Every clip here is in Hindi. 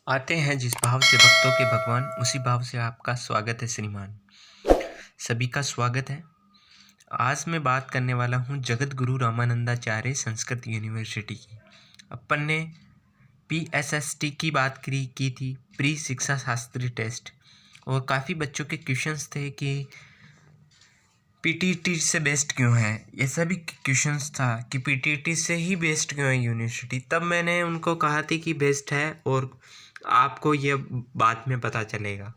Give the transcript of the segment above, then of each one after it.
आते हैं जिस भाव से भक्तों के भगवान, उसी भाव से आपका स्वागत है श्रीमान। सभी का स्वागत है। आज मैं बात करने वाला हूँ जगत गुरु रामानंदाचार्य संस्कृत यूनिवर्सिटी की। अपन ने PSST की बात की थी, प्री शिक्षा शास्त्री टेस्ट, और काफ़ी बच्चों के क्वेश्चंस थे कि PTT से बेस्ट क्यों है। ये सभी क्वेश्चंस था कि PTT से ही बेस्ट क्यों है यूनिवर्सिटी। तब मैंने उनको कहा थी कि बेस्ट है और आपको ये बाद में पता चलेगा।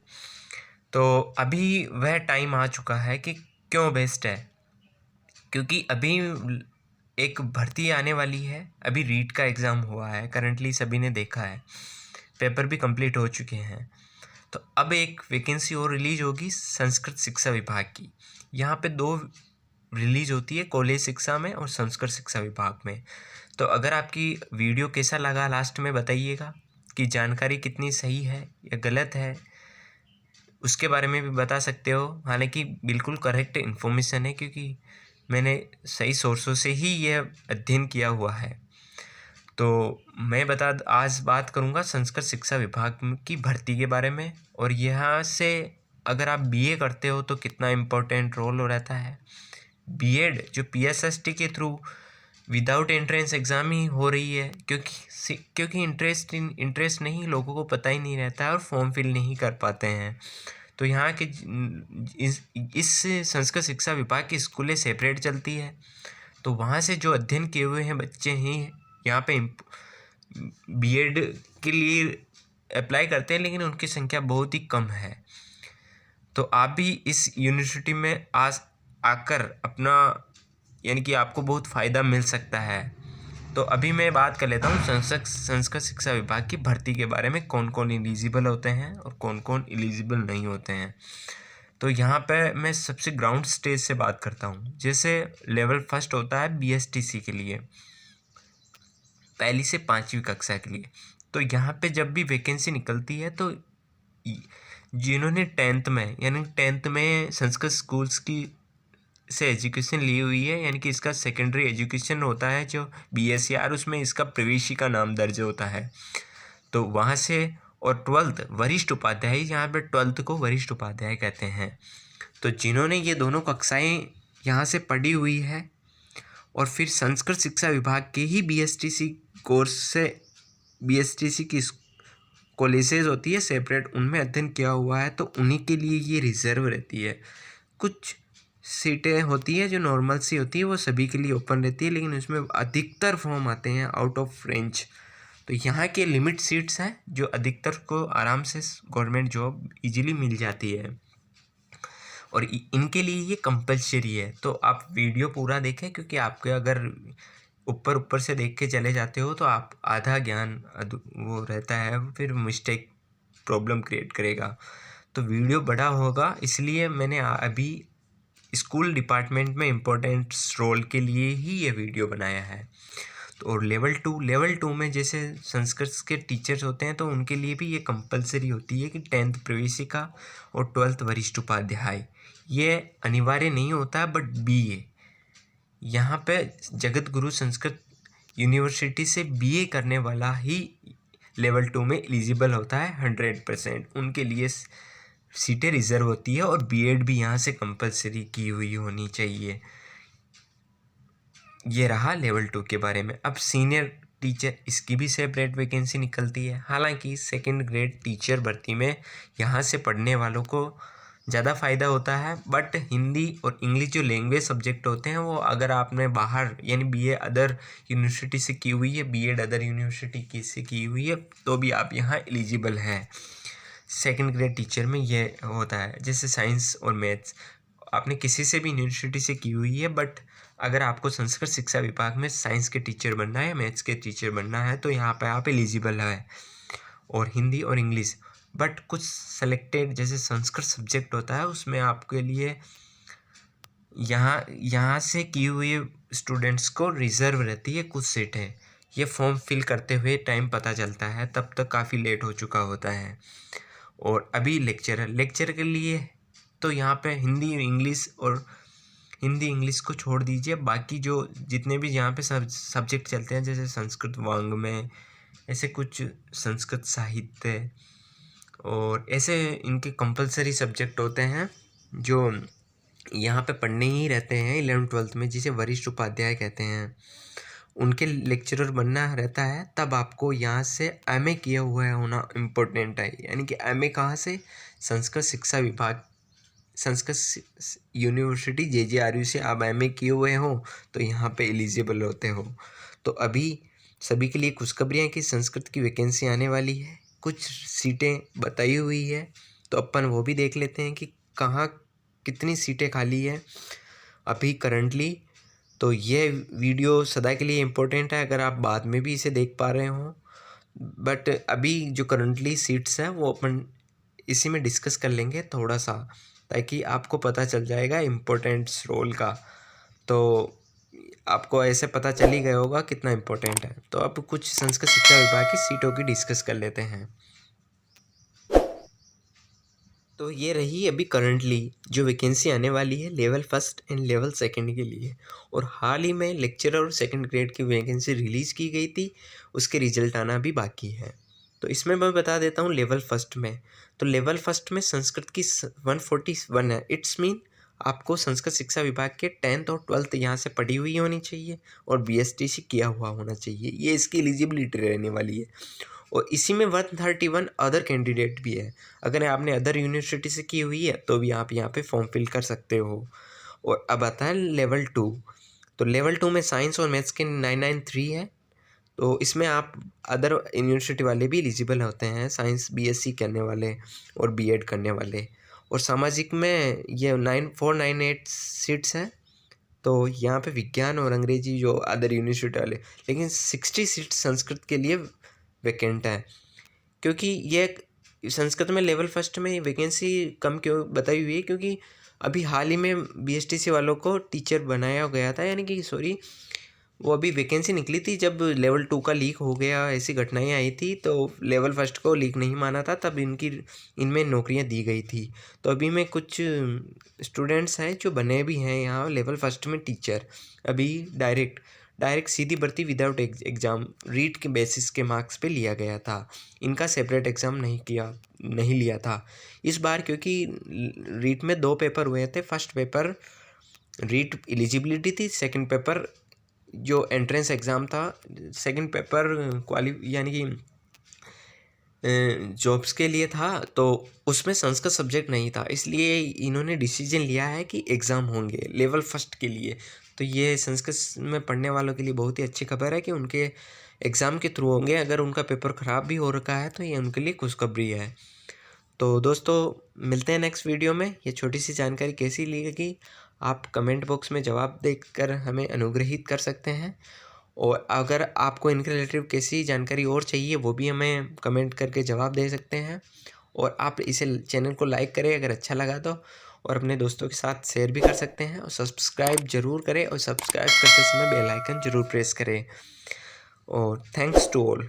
तो अभी वह टाइम आ चुका है कि क्यों बेस्ट है, क्योंकि अभी एक भर्ती आने वाली है। अभी रीट का एग्ज़ाम हुआ है, करंटली सभी ने देखा है, पेपर भी कंप्लीट हो चुके हैं। तो अब एक वैकेंसी और रिलीज होगी संस्कृत शिक्षा विभाग की। यहाँ पे 2 रिलीज होती है, कॉलेज शिक्षा में और संस्कृत शिक्षा विभाग में। तो अगर आपकी वीडियो कैसा लगा लास्ट में बताइएगा कि जानकारी कितनी सही है या गलत है, उसके बारे में भी बता सकते हो। हालांकि बिल्कुल करेक्ट इन्फॉर्मेशन है, क्योंकि मैंने सही सोर्सों से ही यह अध्ययन किया हुआ है। तो मैं आज बात करूँगा संस्कृत शिक्षा विभाग की भर्ती के बारे में, और यहाँ से अगर आप BA करते हो तो कितना इम्पोर्टेंट रोल रहता है। B.Ed जो PSST के थ्रू विदाउट एंट्रेंस एग्ज़ाम ही हो रही है, क्योंकि इंटरेस्ट नहीं, लोगों को पता ही नहीं रहता है और फॉर्म फिल नहीं कर पाते हैं। तो यहाँ के इस संस्कृत शिक्षा विभाग की स्कूलें सेपरेट चलती है, तो वहाँ से जो अध्ययन किए हुए हैं बच्चे ही यहाँ पे B.Ed के लिए अप्लाई करते हैं, लेकिन उनकी संख्या बहुत ही कम है। तो आप भी इस यूनिवर्सिटी में आकर अपना, यानी कि आपको बहुत फ़ायदा मिल सकता है। तो अभी मैं बात कर लेता हूँ संस्कृत शिक्षा विभाग की भर्ती के बारे में, कौन कौन एलिजिबल होते हैं और कौन कौन एलिजिबल नहीं होते हैं। तो यहाँ पे मैं सबसे ग्राउंड स्टेज से बात करता हूँ। जैसे लेवल फर्स्ट होता है BSTC के लिए, 1ली से 5वीं कक्षा के लिए। तो यहाँ पे जब भी वैकेंसी निकलती है तो जिन्होंने 10th में संस्कृत स्कूल्स की से एजुकेशन ली हुई है, यानी कि इसका सेकेंडरी एजुकेशन होता है जो BSc, उसमें इसका प्रवेशिका नाम दर्ज होता है। तो वहाँ से, और 12th वरिष्ठ उपाध्याय, यहाँ पे 12th को वरिष्ठ उपाध्याय कहते हैं। तो जिन्होंने ये दोनों कक्षाएं यहाँ से पढ़ी हुई है और फिर संस्कृत शिक्षा विभाग के ही BSTC कोर्स से, BSTC की कॉलेजेस होती है सेपरेट, उनमें अध्ययन किया हुआ है, तो उन्हीं के लिए ये रिजर्व रहती है। कुछ सीटें होती है जो नॉर्मल सी होती है, वो सभी के लिए ओपन रहती है, लेकिन उसमें अधिकतर फॉर्म आते हैं आउट ऑफ रेंज। तो यहाँ के लिमिट सीट्स हैं जो अधिकतर को आराम से गवर्नमेंट जॉब इजीली मिल जाती है, और इनके लिए ये कंपलसरी है। तो आप वीडियो पूरा देखें, क्योंकि आपके अगर ऊपर से देख के चले जाते हो तो आप आधा ज्ञान वो रहता है, फिर मिस्टेक प्रॉब्लम क्रिएट करेगा। तो वीडियो बड़ा होगा, इसलिए मैंने अभी स्कूल डिपार्टमेंट में इम्पोर्टेंट रोल के लिए ही ये वीडियो बनाया है। तो और लेवल टू में जैसे संस्कृत के टीचर्स होते हैं, तो उनके लिए भी ये कंपलसरी होती है कि 10th प्रवेशिका और 12th वरिष्ठ उपाध्याय, ये अनिवार्य नहीं होता है, बट BA यहाँ पे जगत गुरु संस्कृत यूनिवर्सिटी से BA करने वाला ही लेवल 2 में एलिजिबल होता है 100%। उनके लिए सीटें रिजर्व होती है, और B.Ed भी यहाँ से कंपलसरी की हुई होनी चाहिए। ये रहा लेवल 2 के बारे में। अब सीनियर टीचर, इसकी भी सेपरेट वैकेंसी निकलती है। हालांकि सेकंड ग्रेड टीचर भर्ती में यहाँ से पढ़ने वालों को ज़्यादा फ़ायदा होता है, बट हिंदी और इंग्लिश जो लैंग्वेज सब्जेक्ट होते हैं, वो अगर आपने बाहर यानी BA अदर यूनिवर्सिटी से की हुई है, B.Ed अदर यूनिवर्सिटी से की हुई है, तो भी आप यहाँ एलिजिबल हैं। सेकंड ग्रेड टीचर में ये होता है। जैसे साइंस और मैथ्स आपने किसी से भी यूनिवर्सिटी से की हुई है, बट अगर आपको संस्कृत शिक्षा विभाग में साइंस के टीचर बनना है, मैथ्स के टीचर बनना है, तो यहाँ पे आप एलिजिबल है। और हिंदी और इंग्लिश, बट कुछ सेलेक्टेड जैसे संस्कृत सब्जेक्ट होता है, उसमें आपके लिए यहाँ से की हुई स्टूडेंट्स को रिजर्व रहती है कुछ सीटें। ये फॉर्म फिल करते हुए टाइम पता चलता है, तब तक काफ़ी लेट हो चुका होता है। और अभी लेक्चर के लिए तो यहाँ पे हिंदी इंग्लिश को छोड़ दीजिए, बाकी जो जितने भी यहाँ पे सब्जेक्ट चलते हैं, जैसे संस्कृत वांग्मय, ऐसे कुछ संस्कृत साहित्य और ऐसे इनके कंपलसरी सब्जेक्ट होते हैं जो यहाँ पे पढ़ने ही रहते हैं 11th-12th में, जिसे वरिष्ठ उपाध्याय कहते हैं। उनके लेक्चरर बनना रहता है, तब आपको यहाँ से एमए किया हुआ होना इम्पोर्टेंट है। यानी कि एमए कहाँ से? संस्कृत शिक्षा विभाग, संस्कृत यूनिवर्सिटी JJRU से आप एमए किए हुए हो तो यहाँ पे एलिजिबल होते हो। तो अभी सभी के लिए खुशखबरियाँ कि संस्कृत की वैकेंसी आने वाली है, कुछ सीटें बताई हुई है, तो अपन वो भी देख लेते हैं कि कहाँ कितनी सीटें खाली है अभी करंटली। तो ये वीडियो सदा के लिए इम्पोर्टेंट है, अगर आप बाद में भी इसे देख पा रहे हो। बट अभी जो करंटली सीट्स हैं वो अपन इसी में डिस्कस कर लेंगे थोड़ा सा, ताकि आपको पता चल जाएगा इम्पोर्टेंट्स रोल का। तो आपको ऐसे पता चल ही गया होगा कितना इम्पोर्टेंट है। तो अब कुछ संस्कृत शिक्षा विभाग की सीटों की डिस्कस कर लेते हैं। तो ये रही अभी करंटली जो वैकेंसी आने वाली है लेवल 1 एंड लेवल 2 के लिए। और हाल ही में लेक्चरर और 2nd ग्रेड की वैकेंसी रिलीज़ की गई थी, उसके रिजल्ट आना भी बाकी है। तो इसमें मैं बता देता हूँ लेवल 1 में। तो लेवल 1 में संस्कृत की 141 है। इट्स मीन आपको संस्कृत शिक्षा विभाग के 10th और 12th यहाँ से पढ़ी हुई होनी चाहिए और BSTC किया हुआ होना चाहिए। ये इसकी एलिजिबिलिटी रहने वाली है। और इसी में 131 अदर कैंडिडेट भी है। अगर आपने अदर यूनिवर्सिटी से की हुई है तो भी आप यहाँ पे फॉर्म फिल कर सकते हो। और अब आता है लेवल 2। तो लेवल 2 में साइंस और मैथ्स के 993 है। तो इसमें आप अदर यूनिवर्सिटी वाले भी एलिजिबल होते हैं, साइंस BSc करने वाले और B.Ed करने वाले। और सामाजिक में ये 9498 सीट्स हैं। तो यहाँ पे विज्ञान और अंग्रेजी जो अदर यूनिवर्सिटी वाले, लेकिन 60 सीट्स संस्कृत के लिए वैकेंट है। क्योंकि ये संस्कृत में लेवल 1 में वैकेंसी कम क्यों बताई हुई है? क्योंकि अभी हाल ही में BSTC वालों को टीचर बनाया गया था, यानी कि सॉरी, वो अभी वैकेंसी निकली थी जब लेवल 2 का लीक हो गया, ऐसी घटनाएं आई थी। तो लेवल 1 को लीक नहीं माना था, तब इनमें नौकरियां दी गई थी। तो अभी में कुछ स्टूडेंट्स हैं जो बने भी हैं यहाँ लेवल 1 में टीचर। अभी डायरेक्ट सीधी भर्ती विदाउट एग्ज़ाम रीट के बेसिस के मार्क्स पे लिया गया था। इनका सेपरेट एग्ज़ाम नहीं लिया था इस बार, क्योंकि रीट में 2 पेपर हुए थे। फर्स्ट पेपर रीट एलिजिबिलिटी थी, सेकंड पेपर जो एंट्रेंस एग्ज़ाम था, सेकंड पेपर यानी कि जॉब्स के लिए था। तो उसमें संस्कृत सब्जेक्ट नहीं था, इसलिए इन्होंने डिसीजन लिया है कि एग्ज़ाम होंगे लेवल 1 के लिए। तो ये संस्कृत में पढ़ने वालों के लिए बहुत ही अच्छी खबर है कि उनके एग्ज़ाम के थ्रू होंगे। अगर उनका पेपर ख़राब भी हो रखा है तो ये उनके लिए खुशखबरी है। तो दोस्तों मिलते हैं नेक्स्ट वीडियो में। ये छोटी सी जानकारी कैसी लगी आप कमेंट बॉक्स में जवाब देकर हमें अनुग्रहित कर सकते हैं। और अगर आपको इनके रिलेटेड कैसी जानकारी और चाहिए वो भी हमें कमेंट करके जवाब दे सकते हैं। और आप इसे चैनल को लाइक करें अगर अच्छा लगा तो, और अपने दोस्तों के साथ शेयर भी कर सकते हैं। और सब्सक्राइब ज़रूर करें, और सब्सक्राइब करते समय बेल आइकन ज़रूर प्रेस करें। और थैंक्स टू ऑल।